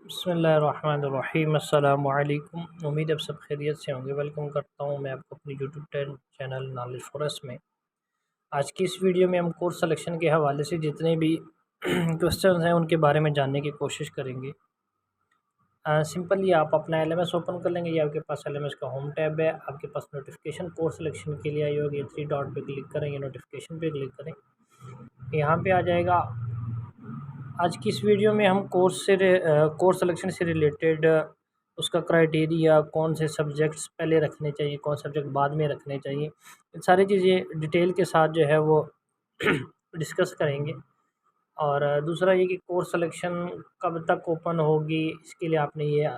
बिस्मिल्लाहिर्रहमानिर्रहीम। अस्सलामु अलैकुम। उम्मीद अब सब खैरियत से होंगे। वेलकम करता हूँ मैं आपको अपनी यूट्यूब चैनल नॉलेज फॉरेस्ट में। आज की इस वीडियो में हम कोर्स सिलेक्शन के हवाले से जितने भी क्वेश्चंस हैं उनके बारे में जानने की कोशिश करेंगे। सिंपली आप अपना एलएमएस ओपन कर लेंगे। ये आपके पास एलएमएस का होम टैब है। आपके पास नोटिफिकेशन कोर्स सिलेक्शन के लिए आई होगी। 3 डॉट पे क्लिक करेंगे, नोटिफिकेशन पे क्लिक करें, यहाँ पे आ जाएगा। आज की इस वीडियो में हम कोर्स सिलेक्शन से रिलेटेड उसका क्राइटेरिया, कौन से सब्जेक्ट्स पहले रखने चाहिए, कौन सब्जेक्ट बाद में रखने चाहिए, इन सारी चीज़ें डिटेल के साथ जो है वो डिस्कस करेंगे। और दूसरा ये कि कोर्स सिलेक्शन कब तक ओपन होगी, इसके लिए आपने ये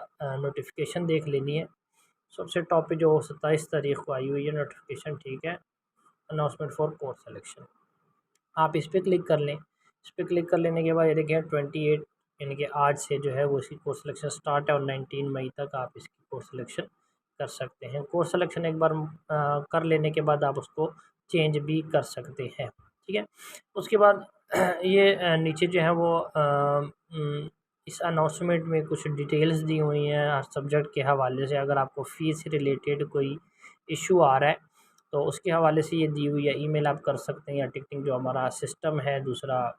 नोटिफिकेशन देख लेनी है। सबसे टॉप पे जो 27 तारीख को आई हुई है नोटिफिकेशन, ठीक है, अनाउंसमेंट फॉर कोर्स सिलेक्शन। आप इस पर क्लिक कर लें। इस पर क्लिक कर लेने के बाद ये देखिए 28 यानी कि आज से जो है वो इसकी कोर्स सिलेक्शन स्टार्ट है और 19 मई तक आप इसकी कोर्स सिलेक्शन कर सकते हैं। कोर्स सिलेक्शन एक बार कर लेने के बाद आप उसको चेंज भी कर सकते हैं, ठीक है। उसके बाद ये नीचे जो है वो इस अनाउंसमेंट में कुछ डिटेल्स दी हुई हैं हर सब्जेक्ट के हवाले से। अगर आपको फ़ीस से रिलेटेड कोई इशू आ रहा है तो उसके हवाले से ये दी हुई है। ईमेल आप कर सकते हैं या टिकटिंग जो हमारा सिस्टम है दूसरा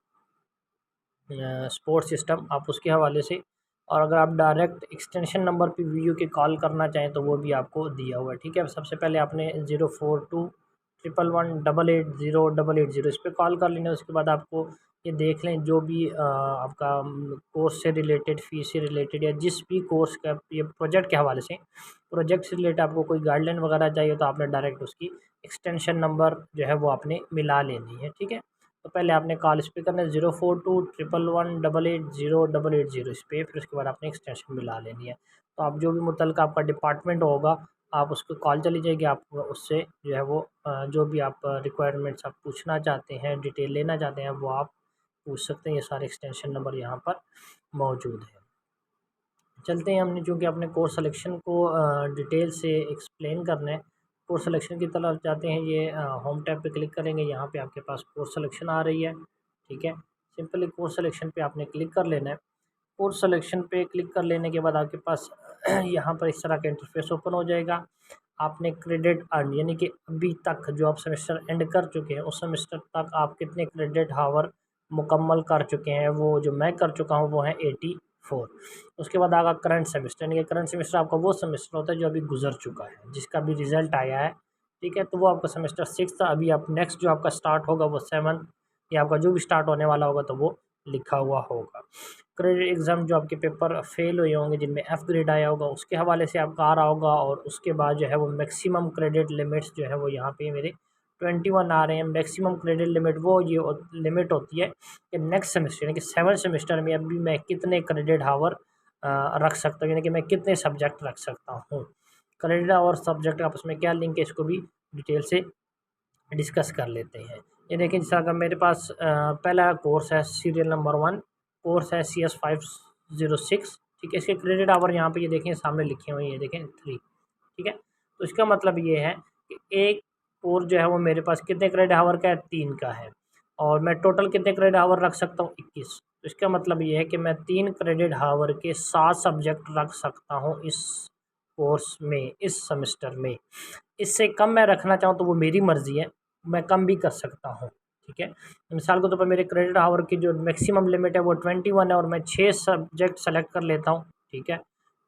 सपोर्ट सिस्टम, आप उसके हवाले से। और अगर आप डायरेक्ट एक्सटेंशन नंबर पे वीडियो के कॉल करना चाहें तो वो भी आपको दिया हुआ है, ठीक है। सबसे पहले आपने 04211188088 इस पर कॉल कर लेना। उसके बाद आपको ये देख लें जो भी आपका कोर्स से रिलेटेड, फ़ीस से रिलेटेड या जिस भी कोर्स का ये प्रोजेक्ट के हवाले से, प्रोजेक्ट से रिलेटेड आपको कोई गाइडलाइन वगैरह चाहिए तो आपने डायरेक्ट उसकी एक्सटेंशन नंबर जो है वो आपने मिला लेनी है, ठीक है। तो पहले आपने कॉल इस पर करना है 04211188088 इस पर, फिर उसके बाद आपने एक्सटेंशन मिला लेनी है। तो आप जो भी मुतल्लिक़ आपका डिपार्टमेंट होगा आप उसको कॉल चली जाएगी, आप उससे जो है वो जो भी आप रिक्वायरमेंट्स आप पूछना चाहते हैं, डिटेल लेना चाहते हैं, वो आप पूछ सकते हैं। ये सारे एक्सटेंशन नंबर यहाँ पर मौजूद है। चलते हैं, हमने चूँकि अपने कोर्स सिलेक्शन को डिटेल से एक्सप्लेन करना है, कोर्स सिलेक्शन की तरफ जाते हैं। ये होम टैब पे क्लिक करेंगे, यहाँ पे आपके पास कोर्स सिलेक्शन आ रही है, ठीक है। सिंपली कोर्स सिलेक्शन पे आपने क्लिक कर लेना है। कोर्स सिलेक्शन पे क्लिक कर लेने के बाद आपके पास यहाँ पर इस तरह का इंटरफेस ओपन हो जाएगा। आपने क्रेडिट अर्न यानी कि अभी तक जो आप सेमेस्टर एंड कर चुके हैं उस सेमेस्टर तक आप कितने क्रेडिट हावर मुकम्मल कर चुके हैं, वो जो मैं कर चुका हूँ वो है 84। उसके बाद आगा करंट सेमेस्टर, यानी कि करंट सेमेस्टर आपका वो सेमेस्टर होता है जो अभी गुजर चुका है, जिसका भी रिज़ल्ट आया है, ठीक है। तो वो आपका सेमेस्टर 6 था। अभी आप नेक्स्ट जो आपका स्टार्ट होगा वो 7 या आपका जो भी स्टार्ट होने वाला होगा तो वो लिखा हुआ होगा। क्रेडिट एग्ज़ाम जो आपके पेपर फेल हुए होंगे जिनमें एफ़ ग्रेड आया होगा उसके हवाले से आपका आ रहा होगा। और उसके बाद जो है वो मैक्सिमम क्रेडिट लिमिट्स जो है वो यहाँ पे मेरे 21 आ रहे हैं। मैक्सिमम क्रेडिट लिमिट वो ये लिमिट होती है कि नेक्स्ट सेमेस्टर यानी कि 7th सेमेस्टर में अभी मैं कितने क्रेडिट हावर रख सकता हूँ, यानी कि मैं कितने सब्जेक्ट रख सकता हूँ। क्रेडिट और सब्जेक्ट आपस में क्या लिंक है इसको भी डिटेल से डिस्कस कर लेते हैं। ये देखिए जिस तरह का मेरे पास पहला कोर्स है सीरियल नंबर 1 कोर्स है CS 506, ठीक है। इसके क्रेडिट आवर यहाँ पे ये देखें सामने लिखे हुए हैं, ये देखें 3, ठीक है। तो इसका मतलब ये है कि एक कोर्स जो है वो मेरे पास कितने क्रेडिट आवर का है, 3 का है। और मैं टोटल कितने क्रेडिट आवर रख सकता हूँ, 21। तो इसका मतलब ये है कि मैं 3 क्रेडिट आवर के 7 सब्जेक्ट रख सकता हूँ इस कोर्स में, इस सेमेस्टर में। इससे कम मैं रखना चाहूँ तो वो मेरी मर्ज़ी है, मैं कम भी कर सकता हूँ, ठीक है। मिसाल के तौर पर मेरे क्रेडिट आवर की जो मैक्सिमम लिमिट है वो 21 है और मैं 6 सब्जेक्ट सेलेक्ट कर लेता हूँ, ठीक है।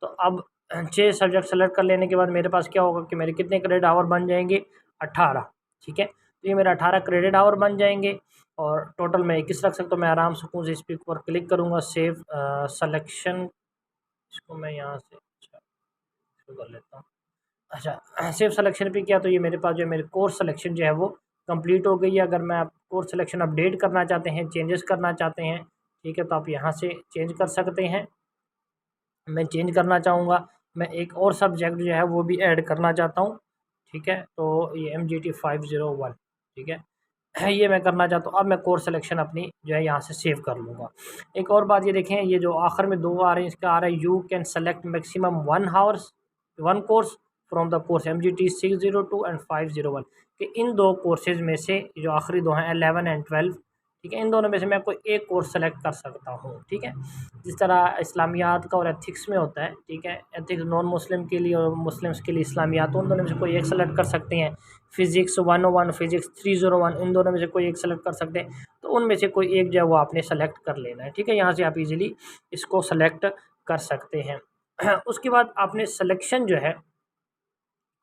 तो अब 6 सब्जेक्ट सेलेक्ट कर लेने के बाद मेरे पास क्या होगा कि मेरे कितने क्रेडिट आवर बन जाएंगे, 18, ठीक है। तो ये मेरे 18 क्रेडिट आवर बन जाएंगे और टोटल मैं 21 रख सकता हूँ। मैं आराम सुकून से इस पर क्लिक करूँगा, सेव सलेक्शन, इसको मैं यहाँ से इसको कर लेता हूँ। अच्छा, सेव सिलेक्शन पे किया तो ये मेरे पास जो है मेरे कोर्स सिलेक्शन जो है वो कंप्लीट हो गई है। अगर मैं कोर्स सिलेक्शन अपडेट करना चाहते हैं, चेंजेस करना चाहते हैं, ठीक है, तो आप यहाँ से चेंज कर सकते हैं। मैं चेंज करना चाहूँगा, मैं एक और सब्जेक्ट जो है वो भी ऐड करना चाहता हूँ, ठीक है। तो ये MGT 501, ठीक है, ये मैं करना चाहता हूँ। अब मैं कोर्स सिलेक्शन अपनी जो है यहाँ से सेव कर लूँगा। एक और बात ये देखें, ये जो आखिर में 2 आ रहे हैं, इसका आ रहा है you can select maximum 1 course from the course MGT 602 and 501, कि इन 2 कोर्सेज़ में से जो आखिरी 2 हैं 11 एंड 12, ठीक है। इन दोनों में से मैं कोई एक कोर्स सेलेक्ट कर सकता हूँ, ठीक है। जिस तरह इस्लामियात का और एथिक्स में होता है, ठीक है, एथिक्स नॉन मुस्लिम के लिए और मुस्लिम्स के लिए इस्लामियात, तो उन दोनों में से कोई एक सेलेक्ट कर सकते हैं। फिज़िक्स 101, फिज़िक्स 301, इन दोनों में से कोई एक सेलेक्ट कर सकते हैं। तो उनमें से कोई एक जो है वो आपने सेलेक्ट कर लेना है, ठीक है। यहाँ से आप इजीली इसको सेलेक्ट कर सकते हैं। उसके बाद आपने सिलेक्शन जो है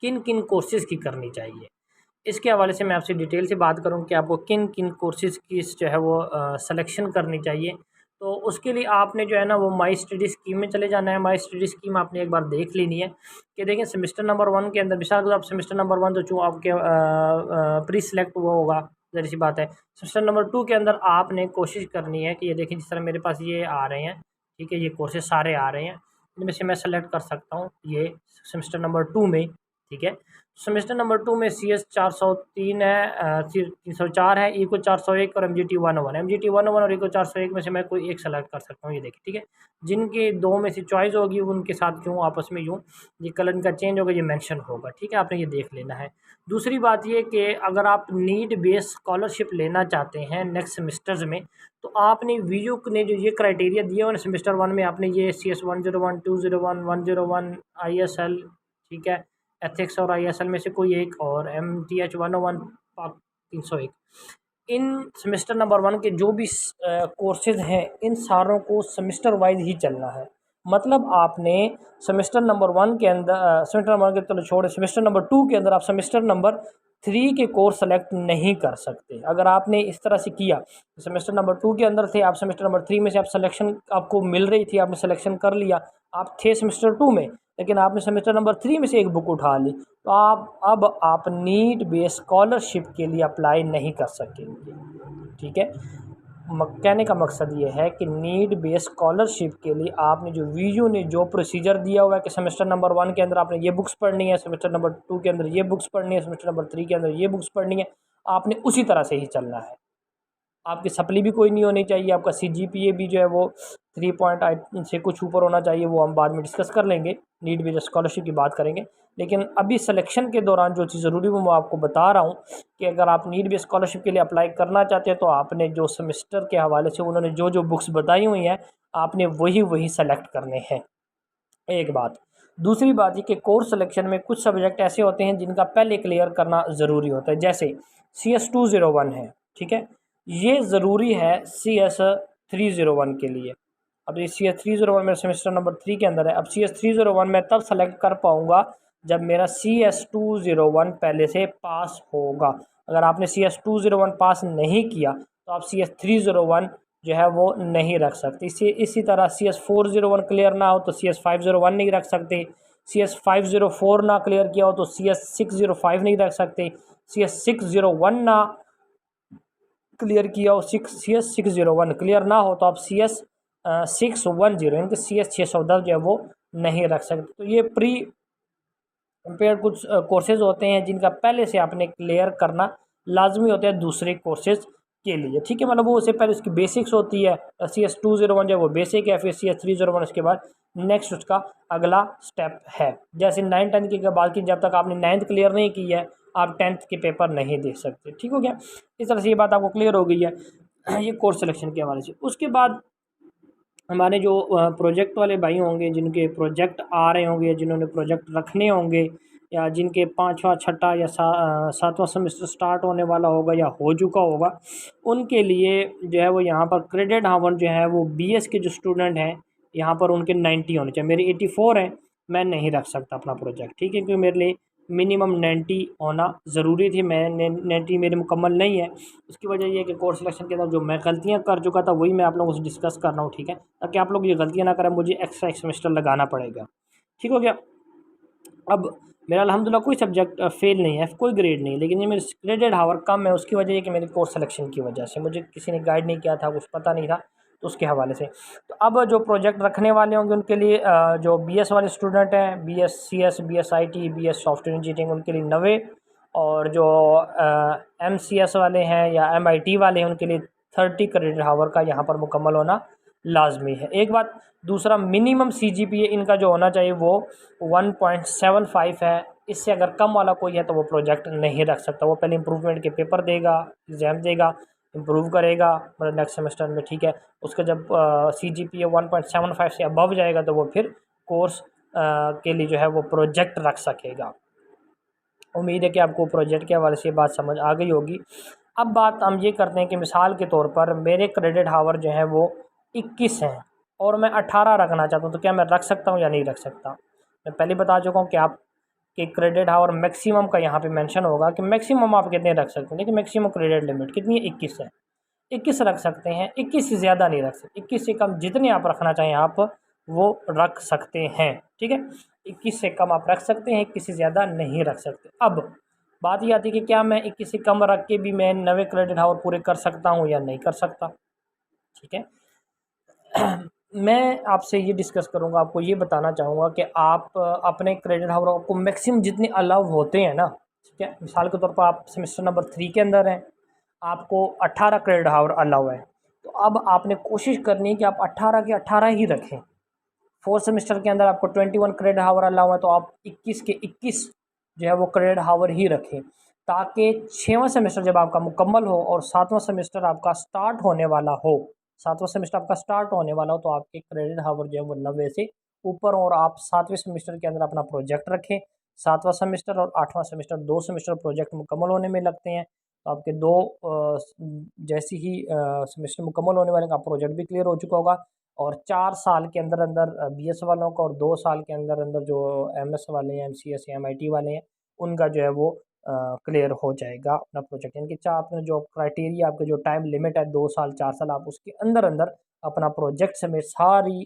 किन किन कोर्सेज़ की करनी चाहिए, इसके हवाले से मैं आपसे डिटेल से बात करूँ कि आपको किन किन कोर्सेज़ की जो है वो सिलेक्शन करनी चाहिए। तो उसके लिए आपने जो है ना वो माई स्टडी स्कीम में चले जाना है। माई स्टडी स्कीम आपने एक बार देख लेनी है कि देखिए सेमेस्टर नंबर 1 के अंदर मिसाल के आप सेमेस्टर नंबर 1 तो चूँ आपके प्री सेलेक्ट हुआ होगा, ज़ाहिर सी बात है। सेमेस्टर नंबर 2 के अंदर आपने कोशिश करनी है कि ये देखिए जिस तरह मेरे पास ये आ रहे हैं, ठीक है, ये कोर्सेज़ सारे आ रहे हैं, इनमें से मैं सेलेक्ट कर सकता हूँ ये सेमेस्टर नंबर 2 में, ठीक है। सेमेस्टर नंबर 2 में CS 403 है, 304 है, इको 401 और MGT 101। MGT 101 और इको 401 में से मैं कोई एक सेलेक्ट कर सकता हूँ, ये देखिए, ठीक है। जिनके दो में से चॉइस होगी उनके साथ यूँ आपस में यूँ ये कलर इनका चेंज होगा, ये मेंशन होगा, ठीक है। आपने ये देख लेना है। दूसरी बात ये कि अगर आप नीड बेस्ड स्कॉलरशिप लेना चाहते हैं नेक्स्ट सेमेस्टर्स में, तो आपने वीयू ने जो ये क्राइटेरिया दिया हुआ ना सेमेस्टर 1 में, आपने ये CS 101, 201, 101, ISL, ठीक है, एथिक्स और ISL में से कोई एक, और MTH 101 पाक 301, इन सेमेस्टर नंबर 1 के जो भी कोर्सेज़ हैं इन सारों को सेमेस्टर वाइज ही चलना है। मतलब आपने सेमेस्टर नंबर 1 के अंदर सेमेस्टर नंबर 1 के चलो छोड़े, सेमेस्टर नंबर 2 के अंदर आप सेमेस्टर नंबर 3 के कोर्स सेलेक्ट नहीं कर सकते। अगर आपने इस तरह से किया, सेमेस्टर नंबर 2 के अंदर थे आप, सेमेस्टर नंबर 3 में से आप सिलेक्शन आपको मिल रही थी, आपने सिलेक्शन कर लिया, आप थे सेमेस्टर 2 में, लेकिन आपने सेमेस्टर नंबर 3 में से एक बुक उठा ली, तो आप नीड बेस्ड स्कॉलरशिप के लिए अप्लाई नहीं कर सकेंगे, ठीक है। कहने का मकसद ये है कि नीड बेस्ड स्कॉलरशिप के लिए आपने जो वीयू ने जो प्रोसीजर दिया हुआ है कि सेमेस्टर नंबर 1 के अंदर आपने ये बुक्स पढ़नी है, सेमेस्टर नंबर 2 के अंदर ये बुक्स पढ़नी है, सेमेस्टर नंबर 3 के अंदर ये बुक्स पढ़नी है, आपने उसी तरह से ही चलना है। आपकी सप्ली भी कोई नहीं होनी चाहिए, आपका CGPA भी जो है वो 3.8 से कुछ ऊपर होना चाहिए, वो हम बाद में डिस्कस कर लेंगे, नीड बेस्ड स्कॉलरशिप की बात करेंगे। लेकिन अभी सिलेक्शन के दौरान जो चीज़ ज़रूरी वो मैं आपको बता रहा हूँ कि अगर आप नीड बेस्ड स्कॉलरशिप के लिए अप्लाई करना चाहते हैं तो आपने जो सेमेस्टर के हवाले से उन्होंने जो जो बुक्स बताई हुई हैं आपने वही सेलेक्ट करने हैं, एक बात। दूसरी बात ये कि कोर्स सिलेक्शन में कुछ सब्जेक्ट ऐसे होते हैं जिनका पहले क्लियर करना ज़रूरी होता है, जैसे CS 201 है, ठीक है, ये ज़रूरी है CS 301 के लिए। अब ये CS 301 मेरा सेमेस्टर नंबर 3 के अंदर है। अब CS 301 मैं तब सेलेक्ट कर पाऊँगा जब मेरा CS 201 पहले से पास होगा। अगर आपने CS 201 पास नहीं किया तो आप CS 301 जो है वो नहीं रख सकते। इसी तरह CS 401 क्लियर ना हो तो CS 501 नहीं रख सकते। CS 504 ना क्लियर किया हो तो CS 605 नहीं रख सकते। CS 601 ना क्लियर किया हो, CS 601 क्लियर ना हो तो आप CS 610 यानी कि CS 610 जो है वो नहीं रख सकते। तो ये प्री कंपेयर कुछ कोर्सेज़ होते हैं जिनका पहले से आपने क्लियर करना लाजमी होता है दूसरे कोर्सेज़ के लिए, ठीक है। मतलब वो उससे पहले उसकी बेसिक्स होती है, CS 201 जो है वो बेसिक है, फिर CS 301 उसके बाद नेक्स्ट उसका अगला स्टेप है। जैसे 9th 10th की बात की, जब तक आपने 9th क्लियर नहीं की है आप 10th के पेपर नहीं दे सकते, ठीक हो गया। इस तरह से ये बात आपको क्लियर हो गई है ये कोर्स सिलेक्शन के हवाले से। उसके बाद हमारे जो प्रोजेक्ट वाले भाई होंगे, जिनके प्रोजेक्ट आ रहे होंगे, जिन्होंने प्रोजेक्ट रखने होंगे, या जिनके 5वां 6ठा या 7वां सेमेस्टर स्टार्ट होने वाला होगा या हो चुका होगा, उनके लिए जो है वो यहाँ पर क्रेडिट हावर जो है वो BS के जो स्टूडेंट हैं यहाँ पर उनके 90 होने चाहिए। मेरे 84 हैं, मैं नहीं रख सकता अपना प्रोजेक्ट, ठीक है, क्योंकि मेरे लिए मिनिमम 90 होना ज़रूरी थी। मैं 90 मेरे मुकम्मल नहीं है। उसकी वजह ये है कि कोर्स सिलेक्शन के अंदर जो मैं गलतियाँ कर चुका था वही मैं आप लोगों से डिस्कस कर रहा हूँ, ठीक है, ताकि आप लोग ये गलतियाँ ना करें, मुझे एक्स्ट्रा एक सेमेस्टर लगाना पड़ेगा, ठीक हो गया। अब मेरा अल्हम्दुलिल्लाह कोई सब्जेक्ट फ़ेल नहीं है, कोई ग्रेड नहीं है, लेकिन ये मेरे क्रेडिट हावर कम है। उसकी वजह ये कि मेरे कोर्स सिलेक्शन की वजह से मुझे किसी ने गाइड नहीं किया था, कुछ पता नहीं था, तो उसके हवाले से। तो अब जो प्रोजेक्ट रखने वाले होंगे उनके लिए जो BS वाले स्टूडेंट हैं, BS CS, BS IT, BS software engineering, उनके लिए 90, और जो MCS वाले हैं या MIT वाले हैं उनके लिए 30 क्रेडिट हावर का यहाँ पर मुकम्मल होना लाजमी है, एक बात। दूसरा, मिनिमम CGPA इनका जो होना चाहिए वो 1.75 है। इससे अगर कम वाला कोई है तो वो प्रोजेक्ट नहीं रख सकता, वो पहले इम्प्रूवमेंट के पेपर देगा, एग्ज़ाम देगा, इम्प्रूव करेगा मतलब नेक्स्ट सेमेस्टर में, ठीक है। उसका जब CGPA 1.75 से अबव जाएगा तो वो फिर कोर्स के लिए जो है वो प्रोजेक्ट रख सकेगा। उम्मीद है कि आपको प्रोजेक्ट के हवाले से ये बात समझ आ गई होगी। अब बात हम ये करते हैं कि मिसाल के तौर पर मेरे क्रेडिट हावर जो है वो 21 हैं और मैं 18 रखना चाहता हूँ, तो क्या मैं रख सकता हूँ या नहीं रख सकता? मैं पहले बता चुका हूँ कि आप कि क्रेडिट हावर मैक्सिमम का यहाँ पे मेंशन होगा कि मैक्सिमम आप कितने रख सकते हैं। देखिए मैक्सिमम क्रेडिट लिमिट कितनी है? 21 है। 21 रख सकते हैं, 21 से ज़्यादा नहीं रख सकते। 21 से कम जितने आप रखना चाहें आप वो रख सकते हैं, ठीक है। 21 से कम आप रख सकते हैं, 21 से ज़्यादा नहीं रख सकते। अब बात ये आती है कि क्या मैं 21 से कम रख के भी मैं नए क्रेडिट हावर पूरे कर सकता हूँ या नहीं कर सकता, ठीक है। मैं आपसे ये डिस्कस करूँगा, आपको ये बताना चाहूँगा कि आप अपने क्रेडिट हावर को मैक्सिमम जितने अलाउ होते हैं ना, ठीक है। मिसाल के तौर पर आप सेमेस्टर नंबर 3 के अंदर हैं, आपको 18 क्रेडिट हावर अलाउ है, तो अब आपने कोशिश करनी है कि आप 18 के 18 ही रखें। 4th सेमेस्टर के अंदर आपको 21 क्रेडिट हावर अलाउ है, तो आप 21 के 21 जो है वो क्रेडिट हावर ही रखें, ताकि 6वां सेमेस्टर जब आपका मुकम्मल हो और 7वां सेमेस्टर आपका स्टार्ट होने वाला हो, 7वां सेमेस्टर आपका स्टार्ट होने वाला हो, तो आपके क्रेडिट हावर जो है वो 90 से ऊपर और आप 7वें सेमेस्टर के अंदर अपना प्रोजेक्ट रखें। 7वां सेमेस्टर और 8वां सेमेस्टर 2 सेमेस्टर प्रोजेक्ट मुकम्मल होने में लगते हैं, तो आपके 2 जैसे ही सेमेस्टर मुकम्मल होने वाले का प्रोजेक्ट भी क्लियर हो चुका होगा और 4 साल के अंदर अंदर BS वालों का और 2 साल के अंदर अंदर जो MS वाले हैं, MCS या MIT वाले हैं, उनका जो है वो क्लियर हो जाएगा अपना प्रोजेक्ट। यानी कि चाहे आपने जो क्राइटेरिया आपके जो टाइम लिमिट है 2 साल 4 साल, आप उसके अंदर अंदर अपना प्रोजेक्ट समेत सारी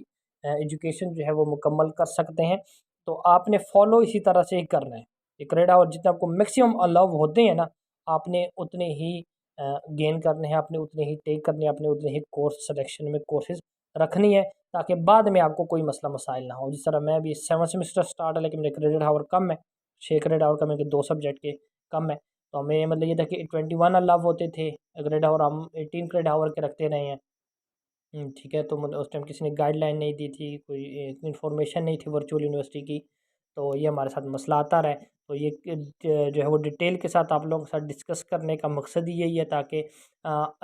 एजुकेशन जो है वो मुकम्मल कर सकते हैं। तो आपने फॉलो इसी तरह से ही करना है। ये क्रेडिट और जितने आपको मैक्सिमम अलाउ होते हैं ना, आपने उतने ही गेन करने हैं, आपने उतने ही टेक करने हैं, आपने उतने ही कोर्स सिलेक्शन में कोर्सेज रखनी है, ताकि बाद में आपको कोई मसला मसाइल ना हो। जिस तरह मैं भी 7 सेमेस्टर स्टार्ट है लेकिन मेरे क्रेडिट हावर कम है, 6 क्रेडिट हावर कम है कि 2 सब्जेक्ट के कम है, तो हमें मतलब ये था कि 21 अलाव होते थे क्रेडिट हावर, हम 18 क्रेडिट हावर के रखते रहे हैं। ठीक है, तो मतलब उस टाइम किसी ने गाइडलाइन नहीं दी थी, कोई इन्फॉर्मेशन नहीं थी वर्चुअल यूनिवर्सिटी की, तो ये हमारे साथ मसला आता रहा है। तो ये जो है वो डिटेल के साथ आप लोगों के साथ डिस्कस करने का मकसद ही यही है, ताकि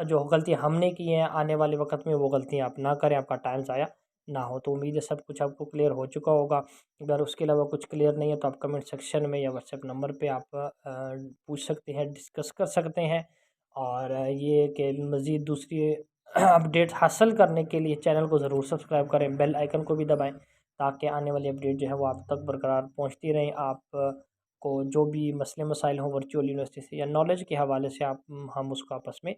जो गलतियाँ हमने की हैं आने वाले वक्त में वो गलतियाँ आप ना करें, आपका टाइम ज़ाया ना हो। तो उम्मीद है सब कुछ आपको क्लियर हो चुका होगा। अगर उसके अलावा कुछ क्लियर नहीं है तो आप कमेंट सेक्शन में या व्हाट्सएप नंबर पे आप पूछ सकते हैं, डिस्कस कर सकते हैं। और ये कि मज़ीद दूसरी अपडेट हासिल करने के लिए चैनल को ज़रूर सब्सक्राइब करें, बेल आइकन को भी दबाएं, ताकि आने वाली अपडेट जो है वो आप तक बरकरार पहुंचती रहें। आप को जो भी मसले मसाइल हों वर्चुअल यूनिवर्सिटी से या नॉलेज के हवाले से, आप हम उसको आपस में